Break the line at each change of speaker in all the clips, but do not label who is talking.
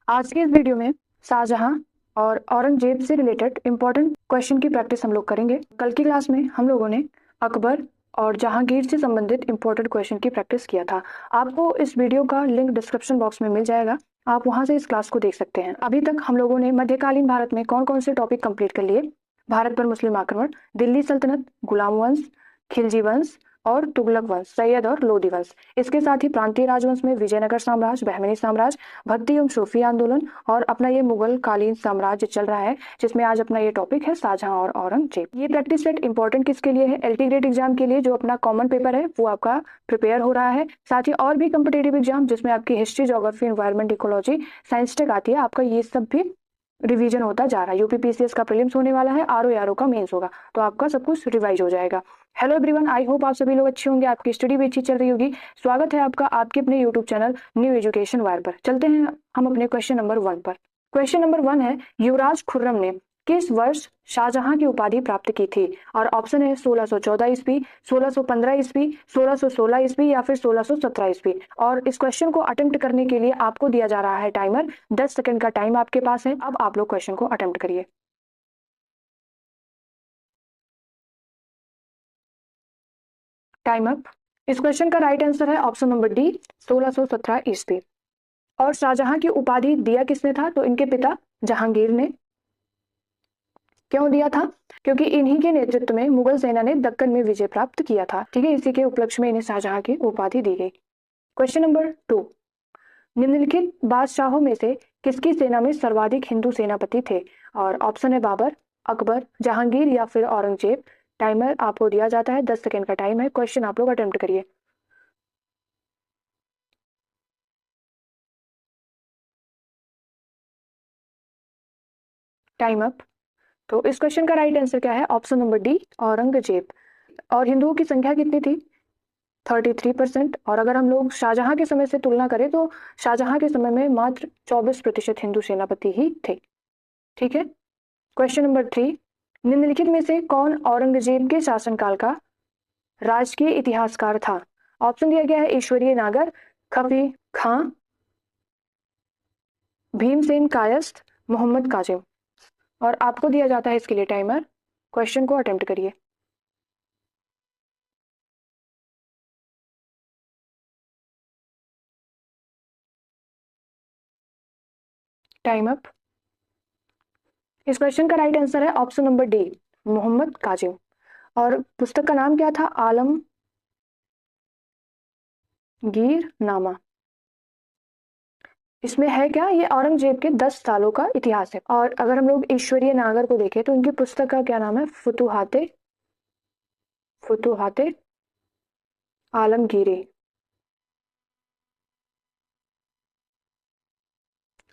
आज के इस वीडियो में शाहजहां और औरंगजेब से रिलेटेड इंपॉर्टेंट क्वेश्चन की प्रैक्टिस हम लोग करेंगे। कल की क्लास में हम लोगों ने अकबर और जहांगीर से संबंधित इंपॉर्टेंट क्वेश्चन की प्रैक्टिस किया था। आपको इस वीडियो का लिंक डिस्क्रिप्शन बॉक्स में मिल जाएगा, आप वहां से इस क्लास को देख सकते हैं। अभी तक हम लोगों ने मध्यकालीन भारत में कौन कौन से टॉपिक कंप्लीट कर लिए? भारत पर मुस्लिम आक्रमण, दिल्ली सल्तनत, गुलाम वंश, खिलजी वंश और तुगलक वंश, सैयद और लोदी वंश। इसके साथ ही प्रांतीय राजवंश में विजयनगर साम्राज्य, बहमनी साम्राज्य, भक्ति एवं सूफी आंदोलन और अपना ये मुगल कालीन साम्राज्य चल रहा है, जिसमें आज अपना ये टॉपिक है शाहजहां और औरंगजेब। ये प्रैक्टिस सेट इंपॉर्टेंट किसके लिए है? एलटी ग्रेड एग्जाम के लिए, जो अपना कॉमन पेपर है वो आपका प्रिपेयर हो रहा है। साथ ही और भी कम्पिटेटिव एग्जाम जिसमें आपकी history, geography, environment, ecology, science tech आती है, आपका ये सब भी रिवीजन होता जा रहा है। यूपीपीसीएस का प्रीलिम्स होने वाला है, आरओ का मेंस होगा, तो आपका सब कुछ रिवाइज हो जाएगा। हेलो एवरीवन, आई होप आप सभी लोग अच्छे होंगे, आपकी स्टडी भी अच्छी चल रही होगी। स्वागत है आपका आपके अपने YouTube channel new education wire पर। चलते हैं हम अपने क्वेश्चन नंबर 1 पर। क्वेश्चन नंबर 1 है, युवराज खुर्रम ने किस वर्ष शाहजहां की उपाधि प्राप्त की थी? और ऑप्शन है 1614 ईस्वी, 1615 ईस्वी, 1616 ईस्वी या फिर 1617 ईस्वी। और इस क्वेश्चन को अटेम्प्ट करने के लिए आपको दिया जा रहा है टाइमर, 10 सेकंड का टाइम आपके पास है। अब आप लोग क्वेश्चन को अटेम्प्ट करिए। Time up. इस क्वेश्चन का राइट आंसर है ऑप्शन नंबर डी, 1617 ईस्वी। और शाहजहां की उपाधि दिया किसने था? तो इनके पिता जहांगीर ने। क्यों दिया था? क्योंकि इन्हीं के नेतृत्व में मुगल सेना ने दक्कन में विजय प्राप्त किया था। ठीक है, इसी के उपलक्ष्य में इन्हें शाहजहां की उपाधि दी गई। क्वेश्चन नंबर 2, निम्नलिखित बादशाहों में से किसकी सेना में सर्वाधिक हिंदू सेनापति थे? और ऑप्शन है बाबर, अकबर, जहांगीर या फिर औरंगजेब। टाइमर आपको दिया जाता है, 10 सेकंड का टाइम है। क्वेश्चन आप लोग अटेम्प्ट करिए। Time up. तो इस क्वेश्चन का राइट आंसर क्या है? Option number D, Aurangzeb. और हिंदुओं की संख्या कितनी थी? 33%। और अगर हम लोग शाहजहां के समय से तुलना करें तो शाहजहां के समय में मात्र 24% हिंदू सेनापति ही थे। ठीक है। क्वेश्चन नंबर 3, निम्नलिखित में से कौन औरंगजेब के शासनकाल का राजकीय इतिहासकार था? ऑप्शन दिया गया है ईश्वरीय नागर, खफी खां, भीमसेन कायस्थ, मोहम्मद काजिम। और आपको दिया जाता है इसके लिए टाइमर। क्वेश्चन को अटेम्प्ट करिए। Time up. इस क्वेश्चन का राइट आंसर है option number D, Mohammad Kazim. और पुस्तक का नाम क्या था? आलमगीर नामा। इसमें है क्या? ये औरंगजेब के 10 सालों का इतिहास है। और अगर हम लोग ईश्वरीय नागर को देखें तो इनकी पुस्तक का क्या नाम है? फुतुहाते फुतुहाते आलमगीरी।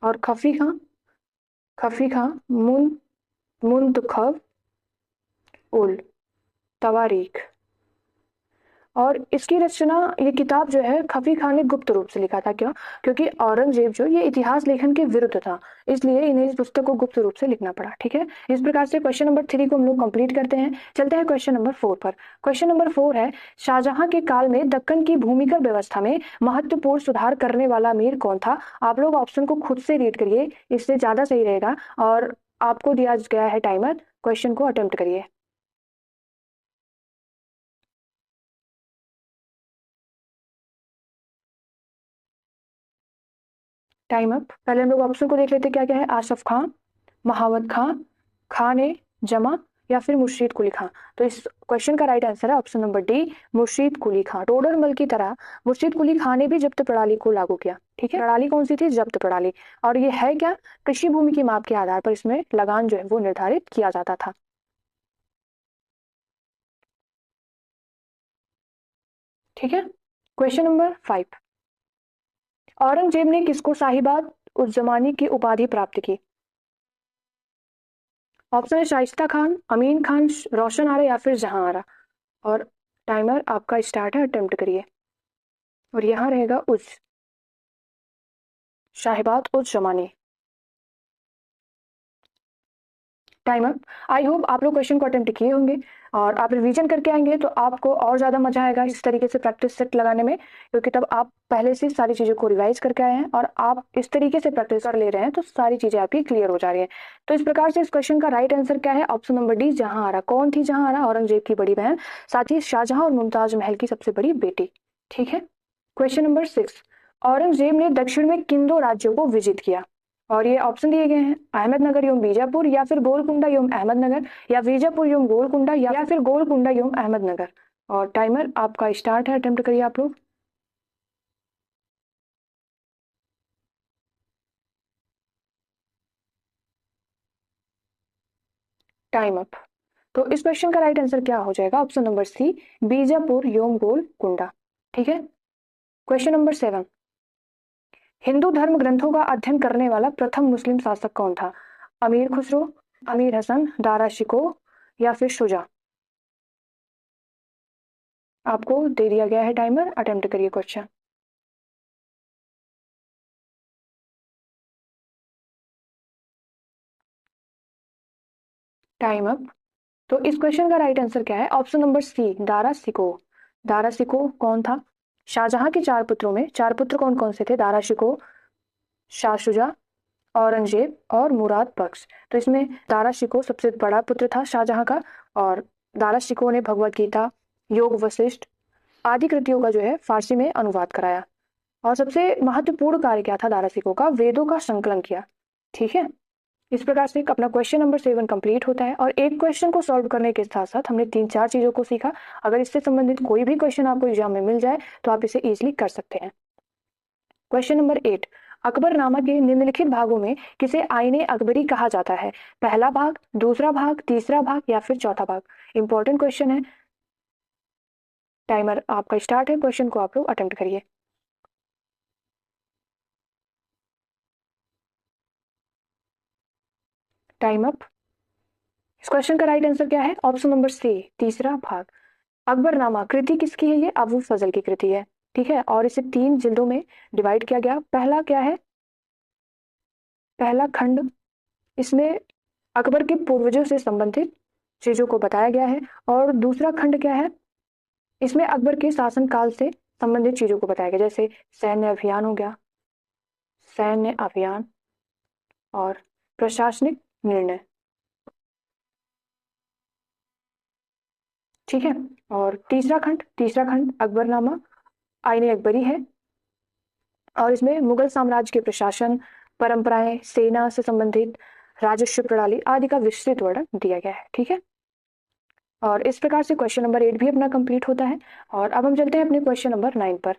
और खफी खां मुंतखब उल तवारीख। और इसकी रचना, ये किताब जो है, खफी खान ने गुप्त रूप से लिखा था। क्यों? क्योंकि औरंगजेब जो ये इतिहास लेखन के विरुद्ध था, इसलिए इन्हें इस पुस्तक को गुप्त रूप से लिखना पड़ा। ठीक है, इस प्रकार से क्वेश्चन नंबर 3 को हम लोग कंप्लीट करते हैं। चलते हैं क्वेश्चन नंबर 4 पर। क्वेश्चन नंबर 4 है, शाहजहां के काल में दक्कन की भूमिगत व्यवस्था में महत्वपूर्ण सुधार करने वाला अमीर कौन था? आप लोग ऑप्शन को खुद से रीड करिए, इससे ज्यादा सही रहेगा। और आपको दिया गया है टाइमर, क्वेश्चन को अटेम्प्ट करिए। Time up. पहले हम लोग ऑप्शन को देख लेते क्या क्या है। आसफ खां, महावत खां, खान ए जमा या फिर मुर्शीद कुली खां। तो इस क्वेश्चन का राइट आंसर है ऑप्शन नंबर डी, मुर्शीद कुली खां। टोडरमल की तरह मुर्शीद कुली खां ने भी जब्त प्रणाली को लागू किया। ठीक है, प्रणाली कौन सी थी? जब्त प्रणाली। और ये है क्या? कृषि भूमि की माप के आधार पर इसमें लगान जो है वो निर्धारित किया जाता था। ठीक है। क्वेश्चन नंबर 5, औरंगजेब ने किसको साहिबाद उज जमानी की उपाधि प्राप्त की? ऑप्शन है शाइस्ता खान, अमीन खान, रोशन आरा या फिर जहां आरा। और टाइमर आपका स्टार्ट है, अटेम्प्ट करिए। और यहाँ रहेगा उज, शाहिबाद उज जमानी। Time up. आई होप आप लोग क्वेश्चन को अटेम्प्ट किए होंगे और आप रिवीजन करके आएंगे तो आपको और ज़्यादा मजा आएगा इस तरीके से प्रैक्टिस सेट लगाने में, क्योंकि तब आप पहले से सारी चीज़ों को रिवाइज करके आए हैं और आप इस तरीके से प्रैक्टिस कर ले रहे हैं तो सारी चीज़ें आपकी क्लियर हो जा रही है। तो इस प्रकार से इस क्वेश्चन का राइट आंसर क्या है? ऑप्शन नंबर डी, जहां आरा। कौन थी जहां आरा? औरंगजेब की बड़ी बहन, साथ ही शाहजहां और मुमताज महल की सबसे बड़ी बेटी। ठीक है। क्वेश्चन नंबर 6, औरंगजेब ने दक्षिण में किन दो राज्यों को विजिट किया? और ये ऑप्शन दिए गए हैं, अहमदनगर एवं बीजापुर, या फिर गोलकुंडा एवं अहमदनगर, या बीजापुर एवं गोलकुंडा, या फिर गोलकुंडा एवं अहमदनगर। और टाइमर आपका स्टार्ट है, अटेम्प्ट करिए आप लोग। Time up. तो इस क्वेश्चन का राइट आंसर क्या हो जाएगा? ऑप्शन नंबर सी, बीजापुर एवं गोलकुंडा। ठीक है। क्वेश्चन नंबर 7, हिंदू धर्म ग्रंथों का अध्ययन करने वाला प्रथम मुस्लिम शासक कौन था? अमीर खुसरो, अमीर हसन, दारा शिको, या फिर शुजा। आपको दे दिया गया है टाइमर, अटेम्प्ट करिए क्वेश्चन। Time up. तो इस क्वेश्चन का राइट आंसर क्या है? Option number C, Dara Shikoh. Dara Shikoh कौन था? शाहजहां के चार पुत्रों में चार पुत्र कौन कौन से थे? दारा शिको, शाह शुजा, औरंगजेब और मुराद बख्श। तो इसमें दारा शिको सबसे बड़ा पुत्र था शाहजहां का, और दारा शिको ने भगवत गीता, योग वशिष्ठ आदि कृतियों का जो है फारसी में अनुवाद कराया। और सबसे महत्वपूर्ण कार्य क्या था दारा शिको का? वेदों का संकलन किया। ठीक है। इस प्रकार से अपना क्वेश्चन नंबर 7 कंप्लीट होता है। और एक क्वेश्चन को सॉल्व करने के साथ साथ हमने 3-4 चीजों को सीखा। अगर इससे संबंधित कोई भी क्वेश्चन आपको एग्जाम में मिल जाए तो आप इसे इजिली कर सकते हैं। क्वेश्चन नंबर 8, अकबरनामा के निम्नलिखित भागों में किसे आईने अकबरी कहा जाता है? पहला भाग, दूसरा भाग, तीसरा भाग, या फिर चौथा भाग। इंपॉर्टेंट क्वेश्चन है। टाइमर आपका स्टार्ट है, क्वेश्चन को आप लोग अटेम्प्ट करिए। Time up. इस क्वेश्चन का राइट आंसर क्या है? ऑप्शन नंबर सी, तीसरा भाग। अकबरनामा कृति किसकी है? ये अबू फजल की कृति है। ठीक है। और इसे 3 जिल्दों में डिवाइड किया गया। पहला क्या है? पहला खंड, इसमें अकबर के पूर्वजों से संबंधित चीजों को बताया गया है। और दूसरा खंड क्या है? इसमें अकबर के शासनकाल से संबंधित चीजों को बताया गया, जैसे सैन्य अभियान हो गया, सैन्य अभियान और प्रशासनिक निर्णय। ठीक है। और तीसरा खंड अकबरनामा आईने अकबरी है, और इसमें मुगल साम्राज्य के प्रशासन, परंपराएं, सेना से संबंधित राजस्व प्रणाली आदि का विस्तृत वर्णन दिया गया है। ठीक है। और इस प्रकार से क्वेश्चन नंबर 8 भी अपना कंप्लीट होता है। और अब हम चलते हैं अपने क्वेश्चन नंबर 9 पर।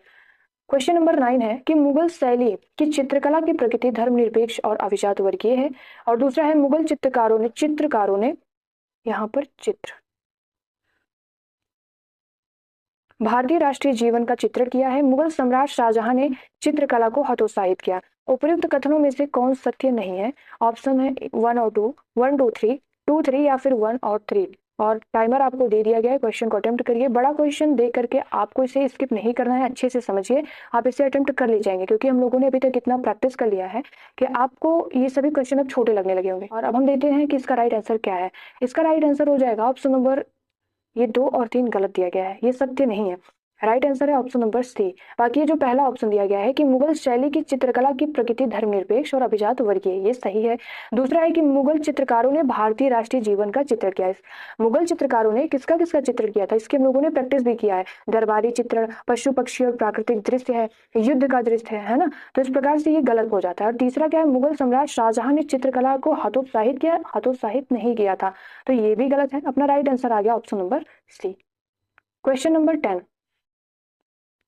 क्वेश्चन नंबर 9 है कि मुगल शैली की चित्रकला की प्रकृति धर्मनिरपेक्ष और अभिजात वर्गीय है। और दूसरा है, मुगल चित्रकारों ने यहाँ पर चित्र भारतीय राष्ट्रीय जीवन का चित्रण किया है। मुगल सम्राट शाहजहां ने चित्रकला को हतोत्साहित किया। उपयुक्त कथनों में से कौन सत्य नहीं है? ऑप्शन है 1 और 2, 1 2 3, 2 3, या फिर 1 और 3। और टाइमर आपको दे दिया गया है, क्वेश्चन को अटेम्प्ट करिए। बड़ा क्वेश्चन दे करके आपको इसे स्किप नहीं करना है, अच्छे से समझिए। आप इसे अटेम्प्ट कर ले जाएंगे, क्योंकि हम लोगों ने अभी तक इतना प्रैक्टिस कर लिया है कि आपको ये सभी क्वेश्चन अब छोटे लगने लगे होंगे। और अब हम देखते हैं कि इसका राइट आंसर क्या है। इसका राइट आंसर हो जाएगा ऑप्शन नंबर, ये 2 और 3 गलत दिया गया है, ये सत्य नहीं है। राइट आंसर है ऑप्शन नंबर सी। बाकी ये जो पहला ऑप्शन दिया गया है कि मुगल शैली की चित्रकला की प्रकृति धर्मनिरपेक्ष और अभिजात वर्गीय, ये सही है। दूसरा है कि मुगल चित्रकारों ने भारतीय राष्ट्रीय जीवन का चित्र किया है। मुगल चित्रकारों ने किसका किसका चित्र किया था, इसके हम लोगों ने प्रैक्टिस भी किया है। दरबारी चित्रण, पशु पक्षी और प्राकृतिक दृश्य है, युद्ध का दृश्य है ना। तो इस प्रकार से ये गलत हो जाता है। और तीसरा क्या है? मुगल सम्राट शाहजहां ने चित्रकला को हतोत्साहित किया, हतोत्साहित नहीं किया था। तो ये भी गलत है। अपना राइट आंसर आ गया option number C. Question number 10,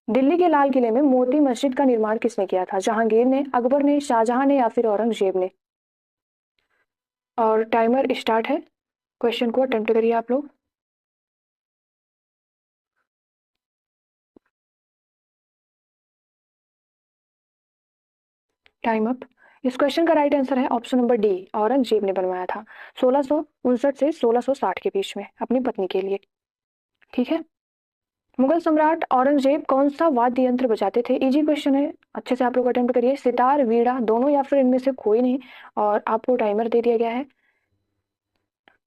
Delhi के लाल किले में मोती मस्जिद का निर्माण किसने किया था? जहांगीर ने, अकबर ने, शाहजहां ने, या फिर औरंगजेब ने। और टाइमर स्टार्ट है, क्वेश्चन को अटेम्प्ट करिए आप लोग। Time up. इस क्वेश्चन का राइट आंसर है ऑप्शन नंबर डी, औरंगजेब ने बनवाया था 1659 से 1660 के बीच में अपनी पत्नी के लिए। ठीक है। मुगल सम्राट औरंगजेब कौन सा वाद्य यंत्र बजाते थे? इजी क्वेश्चन है, अच्छे से आप लोग अटेम्प्ट करिए। सितार, वीणा, दोनों, या फिर इनमें से कोई नहीं। और आपको टाइमर दे दिया गया है।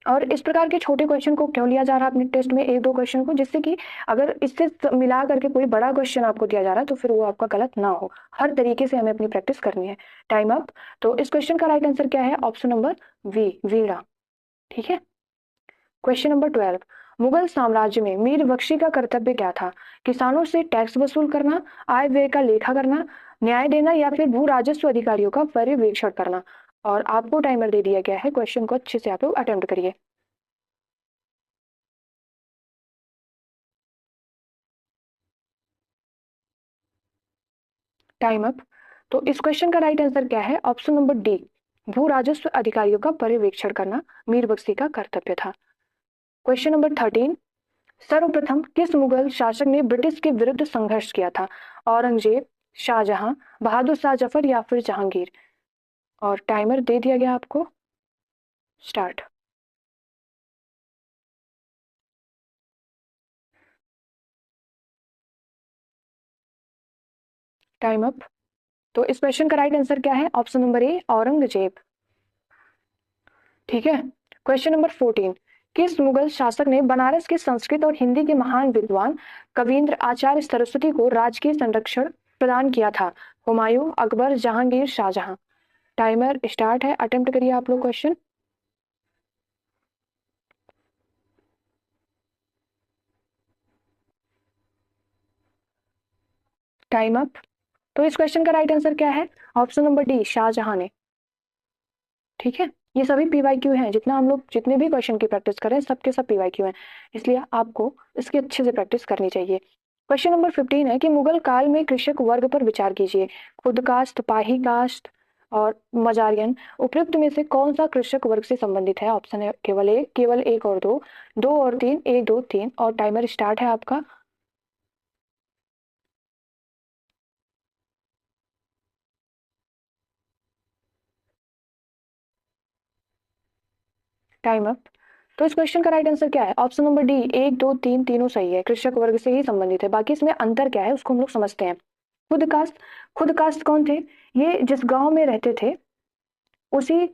और इस प्रकार के छोटे क्वेश्चन को क्यों लिया जा रहा है अपने टेस्ट में, एक दो क्वेश्चन को, जिससे कि अगर इससे मिला करके कोई बड़ा क्वेश्चन आपको दिया जा रहा है तो फिर वो आपका गलत ना हो। हर तरीके से हमें अपनी प्रैक्टिस करनी है। Time up. तो इस क्वेश्चन का राइट आंसर क्या है? ऑप्शन नंबर वी, वीणा। ठीक है। क्वेश्चन नंबर 12, मुगल साम्राज्य में मीर बख्शी का कर्तव्य क्या था? किसानों से टैक्स वसूल करना, आय व्यय का लेखा करना, न्याय देना, या फिर भू राजस्व अधिकारियों का पर्यवेक्षण करना। और आपको टाइमर दे दिया गया है, क्वेश्चन को अच्छे से आप लोग अटेम्प्ट करिए। Time up. तो इस क्वेश्चन का राइट आंसर क्या है? ऑप्शन नंबर डी, भू राजस्व अधिकारियों का पर्यवेक्षण करना मीर बख्शी का कर्तव्य था। क्वेश्चन नंबर 13, सर्वप्रथम किस मुगल शासक ने ब्रिटिश के विरुद्ध संघर्ष किया था? औरंगजेब, शाहजहां, बहादुर शाह जफर, या फिर जहांगीर। और टाइमर दे दिया गया आपको, स्टार्ट। Time up. तो इस क्वेश्चन का राइट आंसर क्या है? Option number A, Aurangzeb. ठीक है। क्वेश्चन नंबर 14, किस मुगल शासक ने बनारस के संस्कृत और हिंदी के महान विद्वान कविंद्र आचार्य सरस्वती को राजकीय संरक्षण प्रदान किया था? हुमायूं, अकबर, जहांगीर, शाहजहां। टाइमर स्टार्ट है, अटेम्प्ट करिए आप लोग क्वेश्चन। Time up. तो इस क्वेश्चन का राइट आंसर क्या है? ऑप्शन नंबर डी, शाहजहां ने। ठीक है। ये सभी पीवाईक्यू हैं, जितना हम लोग जितने भी क्वेश्चन की प्रैक्टिस करें सबके सब पीवाईक्यू हैं, इसलिए आपको इसकी अच्छे से प्रैक्टिस करनी चाहिए। क्वेश्चन नंबर 15 है कि मुगल काल में कृषक वर्ग पर विचार कीजिए। खुद कास्ट, पाही कास्ट और मजारियन उपयुक्त में से कौन सा कृषक वर्ग से संबंधित है? ऑप्शन है केवल एक, केवल एक और दो, दो और तीन, एक, दो, तीन। और टाइमर स्टार्ट है आपका। Time up. तो इस क्वेश्चन का राइट आंसर क्या है? ऑप्शन नंबर डी, एक, दो, तीन, तीनों सही है, कृषक वर्ग से ही संबंधित है। बाकी इसमें अंतर क्या है उसको हम लोग समझते हैं। खुद कास्ट, खुद कास्ट कौन थे? ये जिस गांव में रहते थे उसी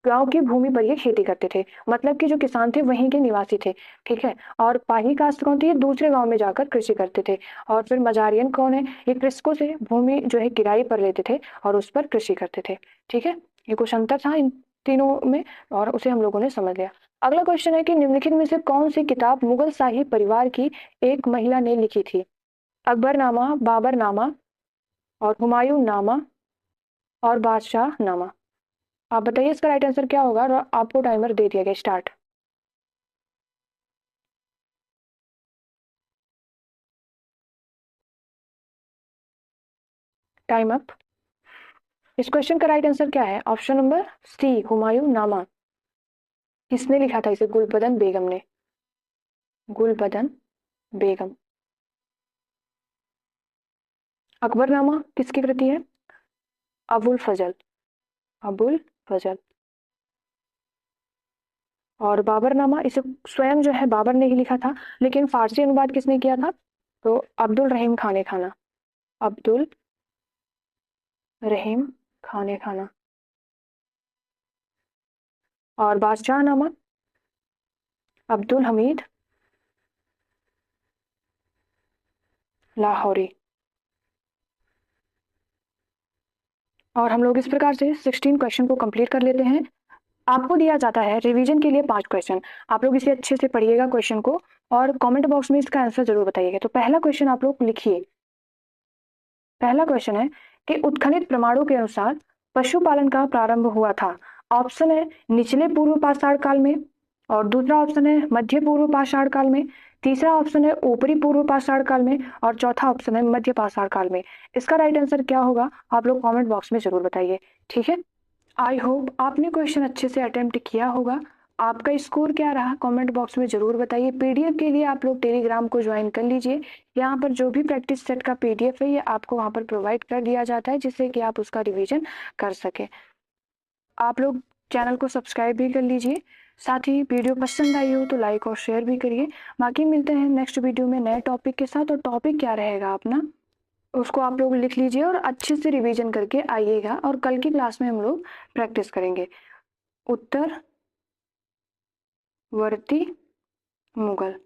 गांव की भूमि पर ये खेती करते थे, मतलब कि जो किसान थे वहीं के निवासी थे। ठीक है। और पाही कास्ट कौन थी? ये दूसरे गांव में जाकर कृषि करते थे। और फिर मजारियन कौन है? ये कृषकों से भूमि जो है किराए पर लेते थे और उस पर कृषि करते थे। ठीक है। ये कुछ अंतर था इन तीनों में और उसे हम लोगों ने समझ लिया। अगला क्वेश्चन है कि निम्नलिखित में से कौन सी किताब मुगल शाही परिवार की एक महिला ने लिखी थी? अकबरनामा, बाबरनामा, और हुमायूं नामा, और बादशाह नामा। आप बताइए इसका राइट आंसर क्या होगा, और आपको टाइमर दे दिया गया, स्टार्ट। Time up. इस क्वेश्चन का राइट आंसर क्या है? ऑप्शन नंबर सी, हुमायूं नामा। किसने लिखा था इसे? गुलबदन बेगम ने। गुलबदन बेगम। अकबरनामा किसकी कृति है? अबुल फजल, अबुल फजल। और बाबरनामा इसे स्वयं जो है बाबर ने ही लिखा था, लेकिन फारसी अनुवाद किसने किया था? तो अब्दुल रहीम खाने खाना, अब्दुल रहीम खाने खाना। और बादशाह नामा अब्दुल हमीद लाहौरी। और हम लोग इस प्रकार से 16 क्वेश्चन को कंप्लीट कर लेते हैं। आपको दिया जाता है रिवीजन के लिए 5 क्वेश्चन। आप लोग इसे अच्छे से पढ़िएगा क्वेश्चन को, और कमेंट बॉक्स में इसका आंसर जरूर बताइएगा। तो पहला क्वेश्चन आप लोग लिखिए। पहला क्वेश्चन है कि उत्खनित प्रमाणों के अनुसार पशुपालन का प्रारंभ हुआ था। ऑप्शन है निचले पूर्व पाषाण काल में, और दूसरा ऑप्शन है मध्य पूर्व पाषाण काल में, तीसरा ऑप्शन है ऊपरी पूर्व पाषाण काल में, और चौथा ऑप्शन है मध्य पाषाण काल में। इसका राइट आंसर क्या होगा आप लोग कमेंट बॉक्स में जरूर बताइए। ठीक है। आई होप आपने क्वेश्चन अच्छे से अटेम्प्ट किया होगा। आपका स्कोर क्या रहा कमेंट बॉक्स में जरूर बताइए। पीडीएफ के लिए आप लोग टेलीग्राम को ज्वाइन कर लीजिए। यहाँ पर जो भी प्रैक्टिस सेट का पीडीएफ है ये आपको वहाँ पर प्रोवाइड कर दिया जाता है, जिससे कि आप उसका रिवीजन कर सके। आप लोग चैनल को सब्सक्राइब भी कर लीजिए। साथ ही वीडियो पसंद आई हो तो लाइक और शेयर भी करिए। बाकी मिलते हैं नेक्स्ट वीडियो में नए टॉपिक के साथ। और टॉपिक क्या रहेगा अपना उसको आप लोग लिख लीजिए और अच्छे से रिवीजन करके आइएगा, और कल की क्लास में हम लोग प्रैक्टिस करेंगे। उत्तर वर्ती मुगल।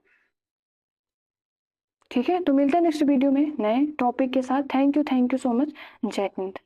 ठीक है, तो मिलते हैं नेक्स्ट वीडियो में नए टॉपिक के साथ। Thank you so much. जय हिंद।